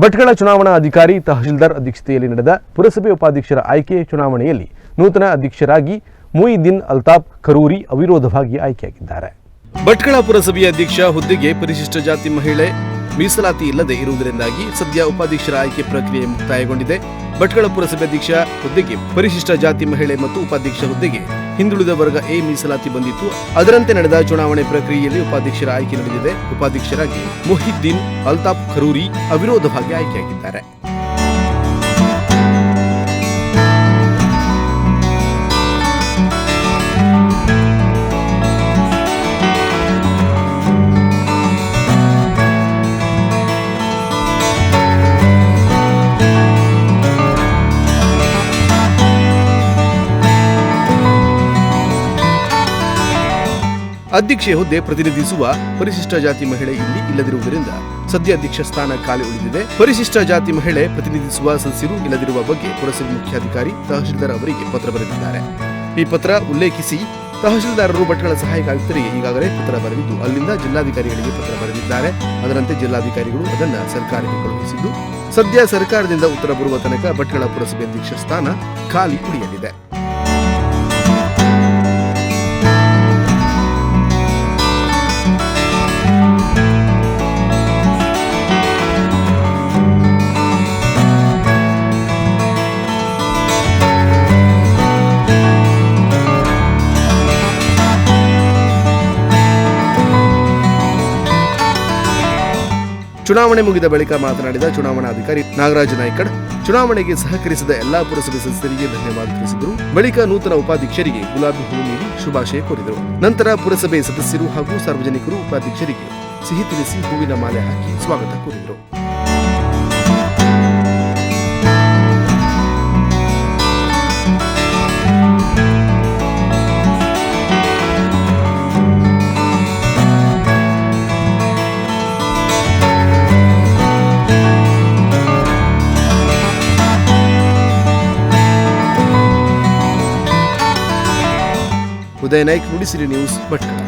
ಭಟ್ಕಳ ಚುನಾವಣಾ ಅಧಿಕಾರಿ ತಹಶೀಲ್ದಾರ್ ಅಧ್ಯಕ್ಷತೆಯಲ್ಲಿ ನಡೆದ ಪುರಸಭೆ ಉಪಾಧ್ಯಕ್ಷರ ಆಯ್ಕೆ ಚುನಾವಣೆಯಲ್ಲಿ ನೂತನ ಅಧ್ಯಕ್ಷರಾಗಿ ಮುಯಿದ್ದೀನ್ ಅಲ್ತಾಫ್ ಖರೂರಿ ಅವಿರೋಧವಾಗಿ ಆಯ್ಕೆಯಾಗಿದ್ದಾರೆ. ಭಟ್ಕಳ ಪುರಸಭೆಯ ಅಧ್ಯಕ್ಷ ಹುದ್ದೆಗೆ ಪರಿಶಿಷ್ಟ ಜಾತಿ ಮಹಿಳೆ ಮೀಸಲಾತಿ ಇಲ್ಲದೆ ಇರುವುದರಿಂದಾಗಿ ಸದ್ಯ ಉಪಾಧ್ಯಕ್ಷರ ಆಯ್ಕೆ ಪ್ರಕ್ರಿಯೆ ಮುಕ್ತಾಯಗೊಂಡಿದೆ. ಭಟ್ಕಳ ಪುರಸಭೆ ಅಧ್ಯಕ್ಷ ಹುದ್ದೆಗೆ ಪರಿಶಿಷ್ಟ ಜಾತಿ ಮಹಿಳೆ ಮತ್ತು ಉಪಾಧ್ಯಕ್ಷ ಹುದ್ದೆಗೆ ಹಿಂದುಳಿದ ವರ್ಗ ಎ ಮೀಸಲಾತಿ ಬಂದಿತ್ತು. ಅದರಂತೆ ನಡೆದ ಚುನಾವಣೆ ಪ್ರಕ್ರಿಯೆಯಲ್ಲಿ ಉಪಾಧ್ಯಕ್ಷರ ಆಯ್ಕೆ ನಡೆದಿದೆ. ಉಪಾಧ್ಯಕ್ಷರಾಗಿ ಮುಹಿದ್ದೀನ್ ಅಲ್ತಾಫ್ ಖರೂರಿ ಅವಿರೋಧವಾಗಿ ಆಯ್ಕೆಯಾಗಿದ್ದಾರೆ. ಅಧ್ಯಕ್ಷೆ ಹುದ್ದೆ ಪ್ರತಿನಿಧಿಸುವ ಪರಿಶಿಷ್ಟ ಜಾತಿ ಮಹಿಳೆ ಇಲ್ಲಿ ಇಲ್ಲದಿರುವುದರಿಂದ ಸದ್ಯ ಅಧ್ಯಕ್ಷ ಸ್ಥಾನ ಖಾಲಿ ಉಳಿದಿದೆ. ಪರಿಶಿಷ್ಟ ಜಾತಿ ಮಹಿಳೆ ಪ್ರತಿನಿಧಿಸುವ ಸದಸ್ಯರು ಇಲ್ಲದಿರುವ ಬಗ್ಗೆ ಪುರಸಭೆ ಮುಖ್ಯಾಧಿಕಾರಿ ತಹಶೀಲ್ದಾರ್ ಅವರಿಗೆ ಪತ್ರ ಬರೆದಿದ್ದಾರೆ. ಈ ಪತ್ರ ಉಲ್ಲೇಖಿಸಿ ತಹಶೀಲ್ದಾರರು ಭಟ್ಕಳ ಸಹಾಯಕ ಆಯುಕ್ತರಿಗೆ ಈಗಾಗಲೇ ಪತ್ರ ಬರೆದಿದ್ದು ಅಲ್ಲಿಂದ ಜಿಲ್ಲಾಧಿಕಾರಿಗಳಿಗೆ ಪತ್ರ ಬರೆದಿದ್ದಾರೆ. ಅದರಂತೆ ಜಿಲ್ಲಾಧಿಕಾರಿಗಳು ಅದನ್ನು ಸರ್ಕಾರಕ್ಕೆ ಕಳುಹಿಸಿದ್ದು ಸದ್ಯ ಸರ್ಕಾರದಿಂದ ಉತ್ತರ ಬರುವ ತನಕ ಭಟ್ಕಳ ಪುರಸಭೆ ಅಧ್ಯಕ್ಷ ಸ್ಥಾನ ಖಾಲಿ ಉಳಿಯಲಿದೆ. ಚುನಾವಣೆ ಮುಗಿದ ಬಳಿಕ ಮಾತನಾಡಿದ ಚುನಾವಣಾಧಿಕಾರಿ ನಾಗರಾಜ ನಾಯ್ಕಡ್, ಚುನಾವಣೆಗೆ ಸಹಕರಿಸಿದ ಎಲ್ಲಾ ಪುರಸಭೆ ಸದಸ್ಯರಿಗೆ ಧನ್ಯವಾದ ತಿಳಿಸಿದರು. ಬಳಿಕ ನೂತನ ಉಪಾಧ್ಯಕ್ಷರಿಗೆ ಗುಲಾಬಿ ಹೂ ನೀಡಿ ಶುಭಾಶಯ ಕೋರಿದರು. ನಂತರ ಪುರಸಭೆ ಸದಸ್ಯರು ಹಾಗೂ ಸಾರ್ವಜನಿಕರು ಉಪಾಧ್ಯಕ್ಷರಿಗೆ ಸಿಹಿ ತಿನಿಸಿ ಹೂವಿನ ಮಾಲೆ ಹಾಕಿ ಸ್ವಾಗತ ಕೋರಿದರು. ಉದಯ ನಾಯ್ಕ್, ನುಡಿಸಿರಿ ನ್ಯೂಸ್, ಭಟ್ಕಳ.